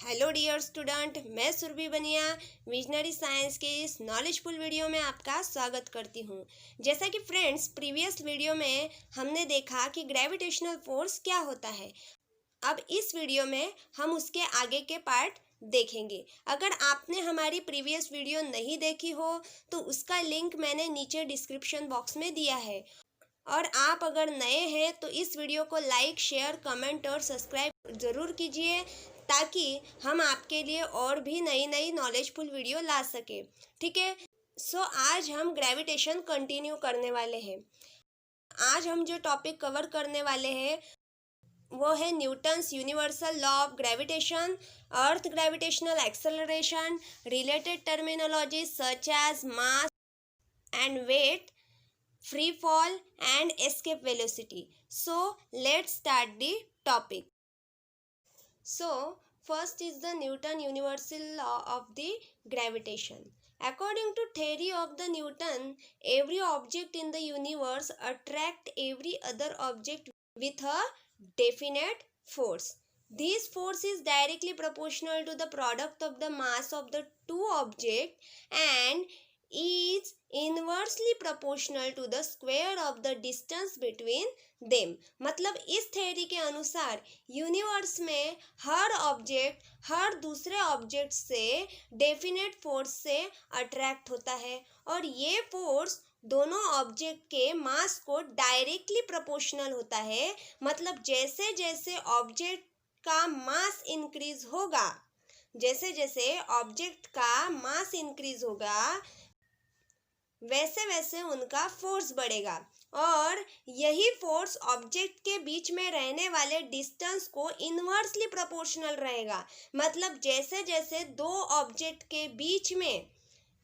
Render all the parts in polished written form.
Hello dear student, मैं सुरभि बनिया visionary science के इस नॉलेजफुल वीडियो में आपका स्वागत करती हूँ। जैसा कि फ्रेंड्स, प्रीवियस वीडियो में हमने देखा कि ग्रेविटेशनल फोर्स क्या होता है। अब इस वीडियो में हम उसके आगे के पार्ट देखेंगे। अगर आपने हमारी प्रीवियस वीडियो नहीं देखी हो तो उसका लिंक मैंने नीचे डिस्क्रिप्शन बॉक्स में दिया है। और आप अगर नए हैं तो इस वीडियो को लाइक, शेयर, कमेंट और सब्सक्राइब ज़रूर कीजिए ताकि हम आपके लिए और भी नई नई नॉलेजफुल वीडियो ला सके। ठीक है। सो आज हम ग्रेविटेशन कंटिन्यू करने वाले हैं। आज हम जो टॉपिक कवर करने वाले हैं वो है Newton's universal law of gravitation, earth gravitational acceleration, related terminology such as mass and weight, free fall and escape velocity. So let's start the topic. So first is the Newton universal law of the gravitation. According to theory of the Newton, every object in the universe attract every other object with a definite force. This force is directly proportional to the product of the mass of the two objects and is inversely proportional to the square of the distance between them. मतलब इस theory के अनुसार universe में हर object हर दूसरे object से definite force से attract होता है और ये फोर्स दोनों ऑब्जेक्ट के मास को डायरेक्टली प्रोपोर्शनल होता है। मतलब जैसे जैसे ऑब्जेक्ट का मास इंक्रीज होगा, जैसे जैसे ऑब्जेक्ट का मास इंक्रीज होगा वैसे वैसे उनका फोर्स बढ़ेगा और यही फोर्स ऑब्जेक्ट के बीच में रहने वाले डिस्टेंस को इन्वर्सली प्रोपोर्शनल रहेगा। मतलब जैसे जैसे दो ऑब्जेक्ट के बीच में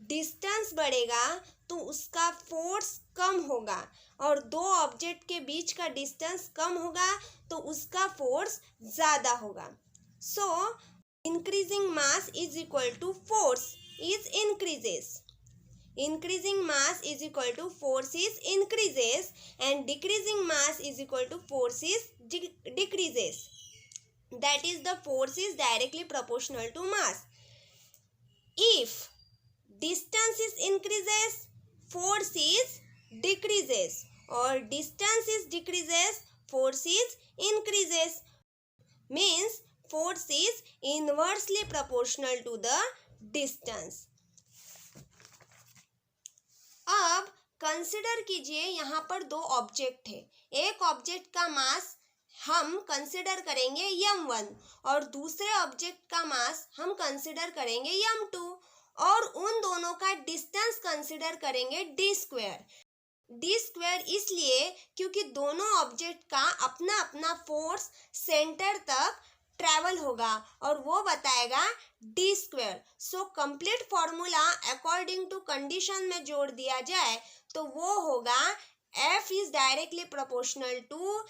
डिस्टेंस बढ़ेगा तो उसका फोर्स कम होगा और दो ऑब्जेक्ट के बीच का डिस्टेंस कम होगा तो उसका फोर्स ज़्यादा होगा। So increasing mass is equal to force is increases. Increasing mass is equal to force is increases and decreasing mass is equal to force is decreases. That is, the force is directly proportional to mass. If distance is increases, force is decreases, or distance is decreases, force is increases. Means force is inversely proportional to the distance. अब consider कीजिए यहाँ पर दो object है। एक object का मास हम consider करेंगे m1 और दूसरे ऑब्जेक्ट का मास हम कंसिडर करेंगे m2 और उन दोनों का डिस्टेंस कंसिडर करेंगे d स्क्वायर. d स्क्वायर इसलिए क्योंकि दोनों ऑब्जेक्ट का अपना अपना फोर्स सेंटर तक ट्रैवल होगा और वो बताएगा d square. So complete formula according to condition में जोड़ दिया जाए तो वो होगा F is directly proportional to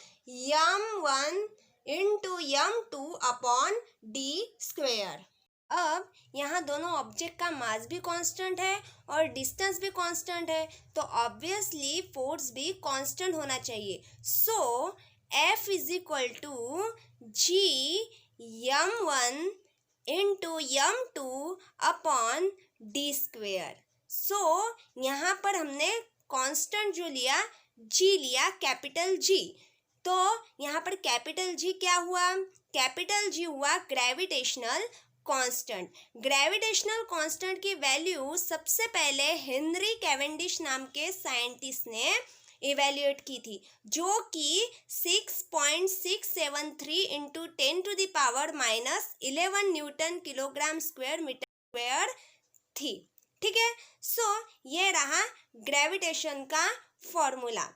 m1 into m2 upon d square. अब यहाँ दोनों ऑब्जेक्ट का मास भी कांस्टेंट है और डिस्टेंस भी कांस्टेंट है तो ऑब्वियसली फोर्स भी कांस्टेंट होना चाहिए. So F is equal to G m1 into m2 upon d square. So यहाँ पर हमने कांस्टेंट जो लिया G लिया, कैपिटल G. तो यहाँ पर कैपिटल G क्या हुआ? कैपिटल G हुआ ग्रेविटेशनल कांस्टेंट. ग्रेविटेशनल कांस्टेंट की वैल्यू सबसे पहले हेनरी कैवेंडिश नाम के साइंटिस्ट ने इवेल्युएट की थी जो कि 6.673 into 10⁻⁻11 newton kilogram square metre square थी. ठीक है. सो ये रहा ग्रेविटेशन का फॉर्मूला.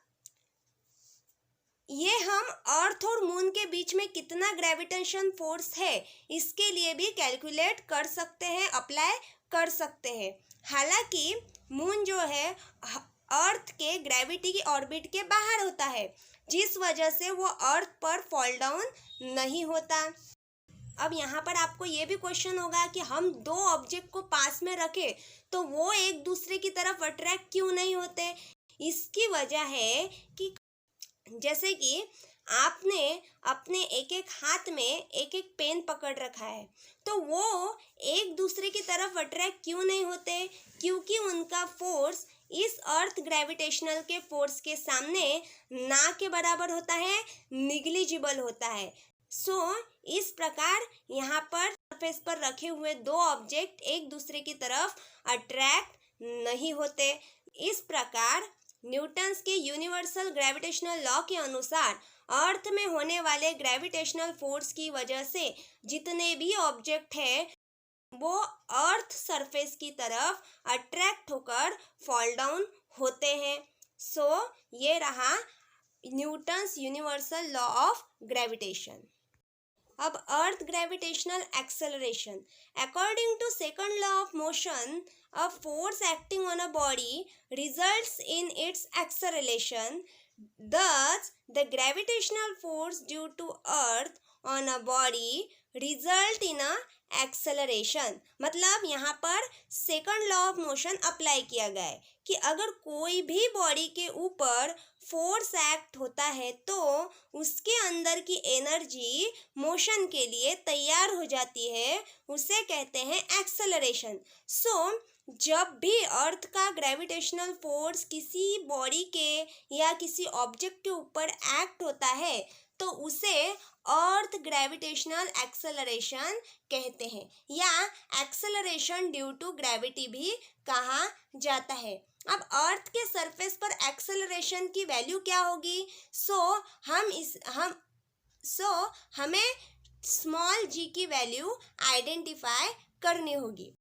ये हम अर्थ और मून के बीच में कितना ग्रेविटेशन फोर्स है इसके लिए भी कैलकुलेट कर सकते हैं, अप्लाई कर सकते हैं. हालांकि मून जो है अर्थ के ग्रेविटी की ऑर्बिट के बाहर होता है जिस वजह से वो अर्थ पर फॉल डाउन नहीं होता. अब यहाँ पर आपको ये भी क्वेश्चन होगा कि हम दो ऑब्जेक्ट को पास में रखें तो वो एक दूसरे की तरफ अट्रैक्ट क्यों नहीं होते. इसकी वजह है कि जैसे कि आपने अपने एक एक हाथ में एक एक पेन पकड़ रखा है, तो वो एक दूसरे की तरफ अट्रैक्ट क्यों नहीं होते? क्योंकि उनका फोर्स इस अर्थ ग्रेविटेशनल के फोर्स के सामने ना के बराबर होता है, निग्लिजिबल होता है। इस प्रकार यहाँ पर सरफेस पर रखे हुए दो ऑब्जेक्ट एक दूसरे की तरफ अट्रैक्ट नहीं होते। इस प्रकार न्यूटन्स के यूनिवर्सल ग्रेविटेशनल लॉ के अनुसार अर्थ में होने वाले ग्रेविटेशनल फोर्स की वजह से जितने भी ऑब्जेक्ट है वो अर्थ सरफेस की तरफ अट्रैक्ट होकर फॉल डाउन होते हैं। ये रहा Newton's universal law of gravitation. अब earth gravitational acceleration. According to second law of motion, a force acting on a body results in its acceleration. Thus, the gravitational force due to earth on a body result in a acceleration. मतलब यहाँ पर second law of motion apply किया गया है कि अगर कोई भी बॉडी के ऊपर फोर्स एक्ट होता है तो उसके अंदर की एनर्जी मोशन के लिए तैयार हो जाती है, उसे कहते हैं एक्सेलरेशन। जब भी अर्थ का ग्रेविटेशनल फोर्स किसी बॉडी के या किसी ऑब्जेक्ट के ऊपर एक्ट होता है तो उसे अर्थ ग्रेविटेशनल एक्सेलरेशन कहते हैं या एक्सेलरेशन ड्यू टू ग्रेविटी भी कहा जाता है। अब अर्थ के सरफेस पर एक्सेलरेशन की वैल्यू क्या होगी? हमें स्मॉल जी की वैल्यू आइडेंटिफाई करनी होगी।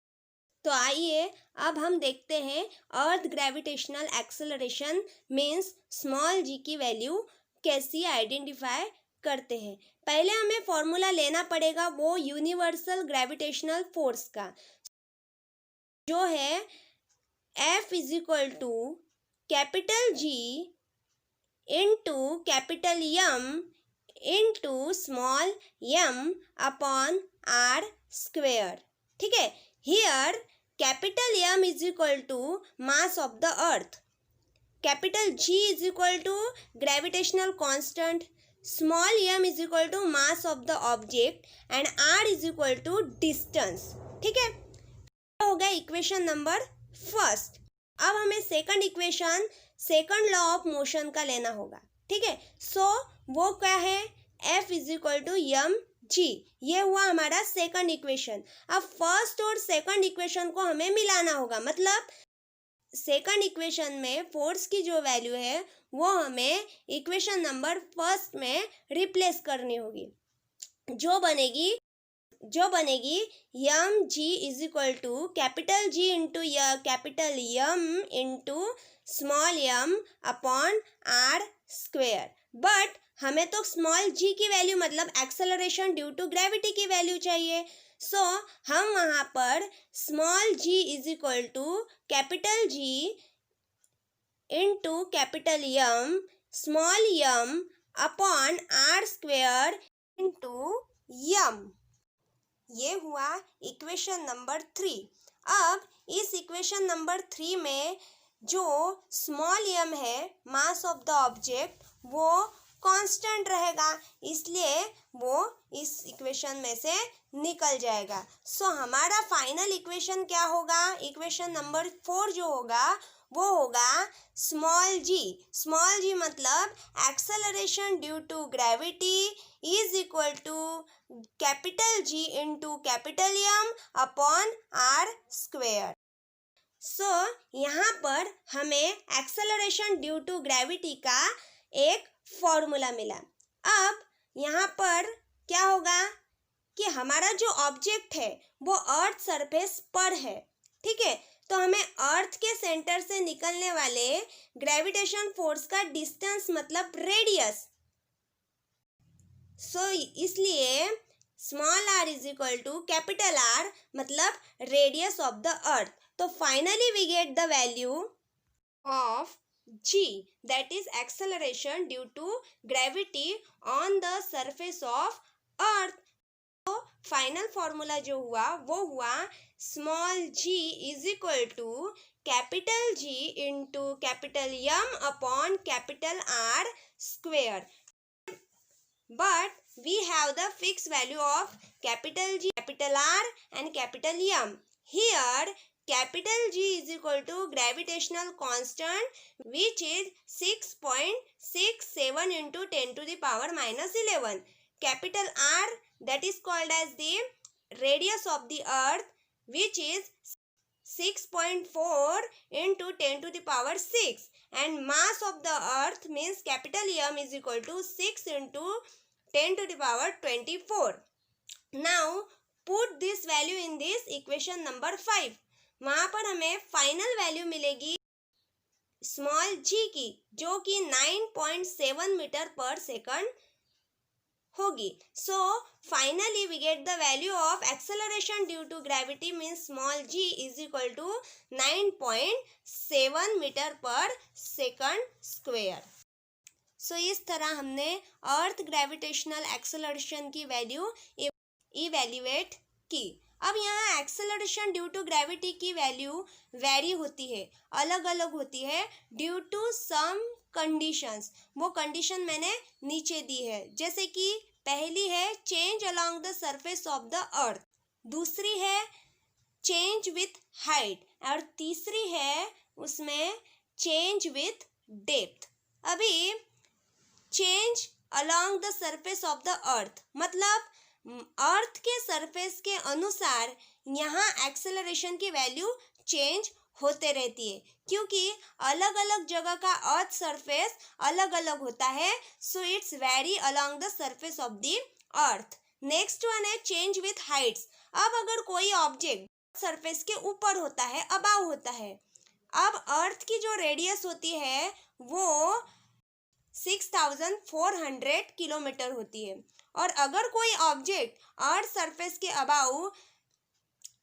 तो आइए अब हम देखते हैं earth gravitational acceleration means small g की वैल्यू कैसी आइडेंटिफाई करते हैं। पहले हमें फॉर्मूला लेना पड़ेगा वो यूनिवर्सल ग्रेविटेशनल फोर्स का, जो है F is equal to capital G into capital M into small m upon r square. ठीक है, here capital M is equal to mass of the earth, capital G is equal to gravitational constant, small m is equal to mass of the object and r is equal to distance। ठीक है, हो गया equation number first. अब हमें second equation second law of motion का लेना होगा। ठीक है, वो क्या है? F is equal to m g, ये हुआ हमारा सेकंड इक्वेशन। अब फर्स्ट और सेकंड इक्वेशन को हमें मिलाना होगा, मतलब सेकंड इक्वेशन में फोर्स की जो वैल्यू है वो हमें इक्वेशन नंबर फर्स्ट में रिप्लेस करनी होगी, जो बनेगी m g is equal to capital G into capital M into small m upon r square. But हमें तो स्मॉल जी की वैल्यू मतलब एक्सेलरेशन ड्यू टू ग्रेविटी की वैल्यू चाहिए। हम वहाँ पर small g is equal to capital G into capital M small m upon r square into m. ये हुआ इक्वेशन नंबर 3। अब इस इक्वेशन नंबर 3 में जो स्मॉल m है मास ऑफ द ऑब्जेक्ट वो कांस्टेंट रहेगा, इसलिए वो इस इक्वेशन में से निकल जाएगा। हमारा फाइनल इक्वेशन क्या होगा? इक्वेशन नंबर 4 जो होगा वो होगा स्मॉल जी मतलब acceleration due to gravity is equal to capital G into capital M upon r square. यहाँ पर हमें एक्सेलरेशन ड्यू टू ग्रेविटी का एक फॉर्मूला मिला। अब यहाँ पर क्या होगा कि हमारा जो ऑब्जेक्ट है वो अर्थ सरफेस पर है। ठीक है, तो हमें अर्थ के सेंटर से निकलने वाले ग्रेविटेशन फोर्स का डिस्टेंस मतलब रेडियस, इसलिए small r is equal to capital R मतलब रेडियस ऑफ द अर्थ। तो finally we get the value of g, that is acceleration due to gravity on the surface of earth। तो final formula जो हुआ वो हुआ small g is equal to capital G into capital M upon capital R square. but we have the fixed value of capital G, capital R and capital M. Here capital G is equal to gravitational constant, which is 6.67 into 10 to the power minus 11. Capital R, that is called as the radius of the earth, which is 6.4 into 10 to the power 6, and mass of the earth means capital M is equal to 6 into 10 to the power 24. Now put this value in this equation number 5. वहाँ पर हमें final value मिलेगी small g की, जो कि 9.7 metre पर second होगी. So finally we get the value of acceleration due to gravity means small g is equal to 9.7 metre पर सेकंड स्क्वायर. सो इस तरह हमने अर्थ ग्रेविटेशनल एक्सेलरेशन की वैल्यू इवेल्युएट की. अब यहाँ एक्सेलरेशन ड्यू टू ग्रेविटी की वैल्यू वेरी होती है, अलग अलग होती है ड्यू टू सम कंडीशंस. वो कंडीशन मैंने नीचे दी है, जैसे कि पहली है change along the surface of the अर्थ, दूसरी है चेंज विथ हाइट और तीसरी है उसमें चेंज विथ डेप्थ. अभी change along the surface of the अर्थ मतलब अर्थ के सरफेस के अनुसार यहाँ एक्सेलरेशन की वैल्यू चेंज होते रहती है, क्योंकि अलग अलग जगह का अर्थ सरफेस अलग अलग होता है. So it's very along the surface of the earth. Next one है चेंज विथ हाइट्स. अब अगर कोई ऑब्जेक्ट सरफेस के ऊपर होता है, अबाव होता है, अब अर्थ की जो रेडियस होती है वो 6400 किलोमीटर होती है, और अगर कोई ऑब्जेक्ट अर्थ सरफेस के अबाउ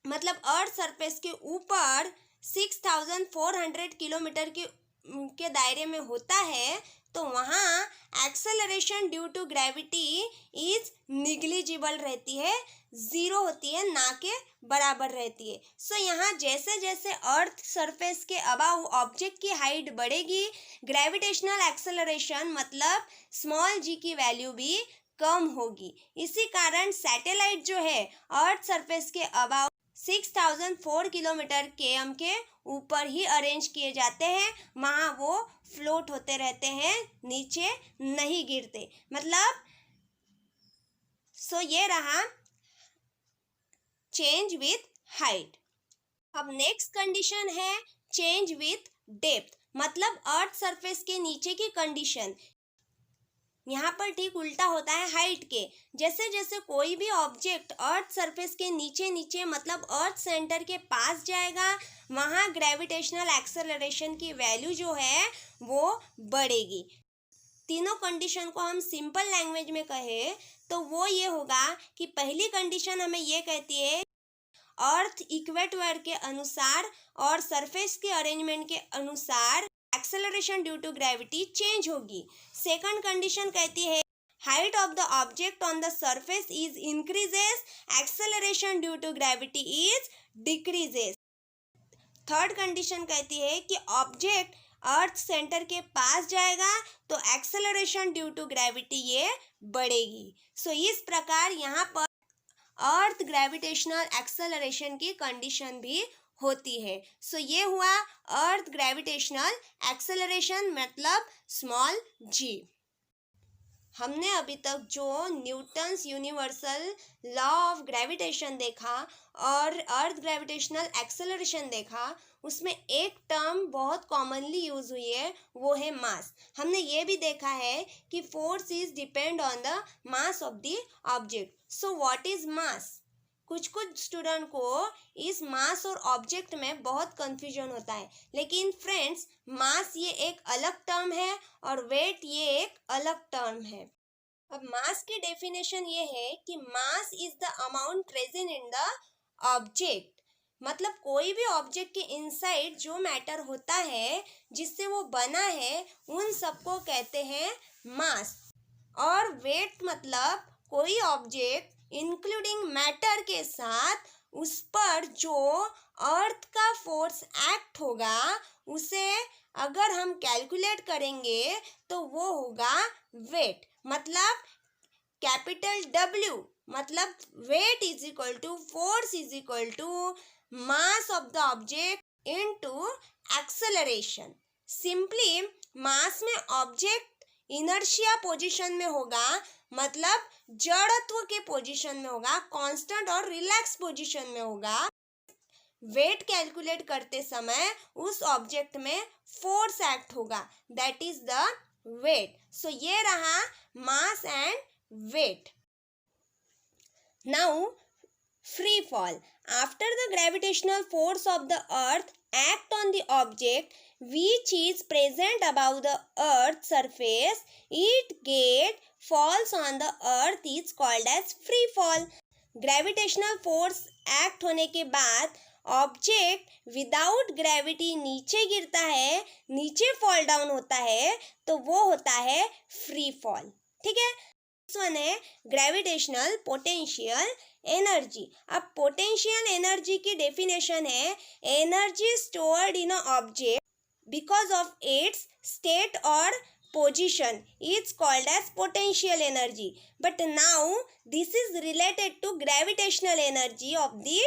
मतलब अर्थ सरफेस के ऊपर 6400 किलोमीटर के दायरे में होता है, तो वहाँ acceleration due to gravity is negligible रहती है, ज़ीरो होती है, ना के बराबर रहती है. सो यहाँ जैसे जैसे अर्थ सरफेस के अबाउ ऑब्जेक्ट की हाइट बढ़ेगी, ग्रेविटेशनल एक्सेलरेशन मतलब स्मॉल जी की वैल्यू भी कम होगी. इसी कारण सैटेलाइट जो है अर्थ सरफेस के अबाउ 6004 किलोमीटर km के ऊपर ही अरेंज किए जाते हैं, वहाँ वो फ्लोट होते रहते हैं, नीचे नहीं गिरते. मतलब सो ये रहा चेंज विथ हाइट. अब नेक्स्ट कंडीशन है चेंज विथ डेप्थ मतलब अर्थ सरफेस के नीचे की कंडीशन. यहाँ पर ठीक उल्टा होता है हाइट के. जैसे जैसे कोई भी ऑब्जेक्ट अर्थ सरफेस के नीचे नीचे मतलब अर्थ सेंटर के पास जाएगा, वहाँ ग्रेविटेशनल एक्सेलरेशन की वैल्यू जो है वो बढ़ेगी. तीनों कंडीशन को हम सिंपल लैंग्वेज में कहें तो वो ये होगा कि पहली कंडीशन हमें ये कहती है अर्थ इक्वेटर के अनुसार और सरफेस के अरेंजमेंट के अनुसार acceleration due to gravity change होगी. सेकंड कंडीशन कहती है height of the object on the surface is increases, acceleration due to gravity is decreases. Third condition कहती है कि ऑब्जेक्ट अर्थ सेंटर के पास जाएगा तो एक्सेलरेशन ड्यू टू ग्रेविटी ये बढ़ेगी. सो इस प्रकार यहाँ पर अर्थ ग्रेविटेशनल एक्सेलरेशन की कंडीशन भी होती है. सो ये हुआ अर्थ ग्रेविटेशनल एक्सेलरेशन मतलब स्मॉल जी. हमने अभी तक जो Newton's universal law of gravitation देखा और अर्थ ग्रेविटेशनल एक्सेलरेशन देखा, उसमें एक टर्म बहुत कॉमनली यूज़ हुई है, वो है मास. हमने ये भी देखा है कि force is depend on the mass of the object. So what is mass? कुछ स्टूडेंट को इस मास और ऑब्जेक्ट में बहुत कंफ्यूजन होता है, लेकिन फ्रेंड्स मास ये एक अलग टर्म है और वेट ये एक अलग टर्म है. अब मास की डेफिनेशन ये है कि mass is the amount present in the object. मतलब कोई भी ऑब्जेक्ट के इनसाइड जो मैटर होता है जिससे वो बना है, उन सबको कहते हैं मास. और वेट मतलब कोई ऑब्जेक्ट इंक्लूडिंग मैटर के साथ उस पर जो अर्थ का फोर्स एक्ट होगा, उसे अगर हम कैलकुलेट करेंगे तो वो होगा वेट. मतलब कैपिटल W मतलब weight is equal to force is equal to mass of the object into acceleration. Simply mass में ऑब्जेक्ट इनर्शिया पोजीशन में होगा, मतलब जड़त्व के पोजीशन में होगा, कांस्टेंट और रिलैक्स पोजीशन में होगा। वेट कैलकुलेट करते समय उस ऑब्जेक्ट में फोर्स एक्ट होगा, that is the weight. So ये रहा mass and weight. Now free fall. After the gravitational force of the earth act on the object which is present above the earth's surface, it get falls on the earth is called as free fall. Gravitational force act होने के बाद object without gravity नीचे गिरता है, नीचे fall down होता है, तो वो होता है फ्री फॉल। ठीक है, नेक्स्ट वन है ग्रेविटेशनल पोटेंशियल एनर्जी। अब पोटेंशियल एनर्जी की डेफिनेशन है energy stored in a object because of its state और position is called as potential energy, but now this is related to gravitational energy of the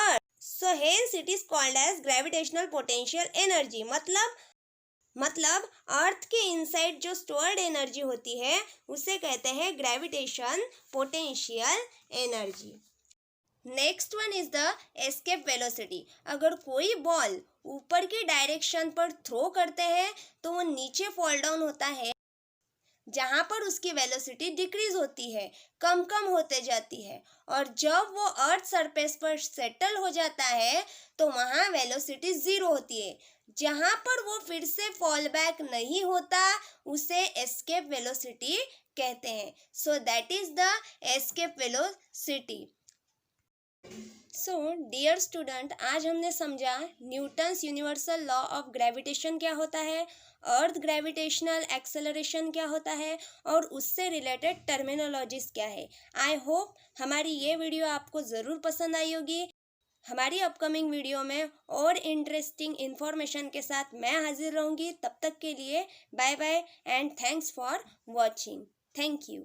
earth, so hence it is called as gravitational potential energy। मतलब अर्थ के inside जो stored energy होती है उसे कहते हैं gravitation potential energy. Next one is the escape velocity. अगर कोई बॉल ऊपर की डायरेक्शन पर थ्रो करते हैं तो वो नीचे फॉल डाउन होता है, जहाँ पर उसकी वेलोसिटी डिक्रीज होती है, कम होते जाती है, और जब वो अर्थ सरफेस पर सेटल हो जाता है तो वहाँ वेलोसिटी 0 होती है। जहाँ पर वो फिर से फॉल बैक नहीं होता उसे एस्केप वेलोसिटी कहते हैं। So that is the escape velocity. So dear student, आज हमने समझा Newton's universal law of gravitation क्या होता है, अर्थ ग्रेविटेशनल एक्सेलरेशन क्या होता है, और उससे रिलेटेड टर्मिनोलॉजीज क्या है। आई होप हमारी ये वीडियो आपको ज़रूर पसंद आई होगी। हमारी अपकमिंग वीडियो में और इंटरेस्टिंग इन्फॉर्मेशन के साथ मैं हाजिर रहूँगी। तब तक के लिए bye bye and thanks for watching. Thank you.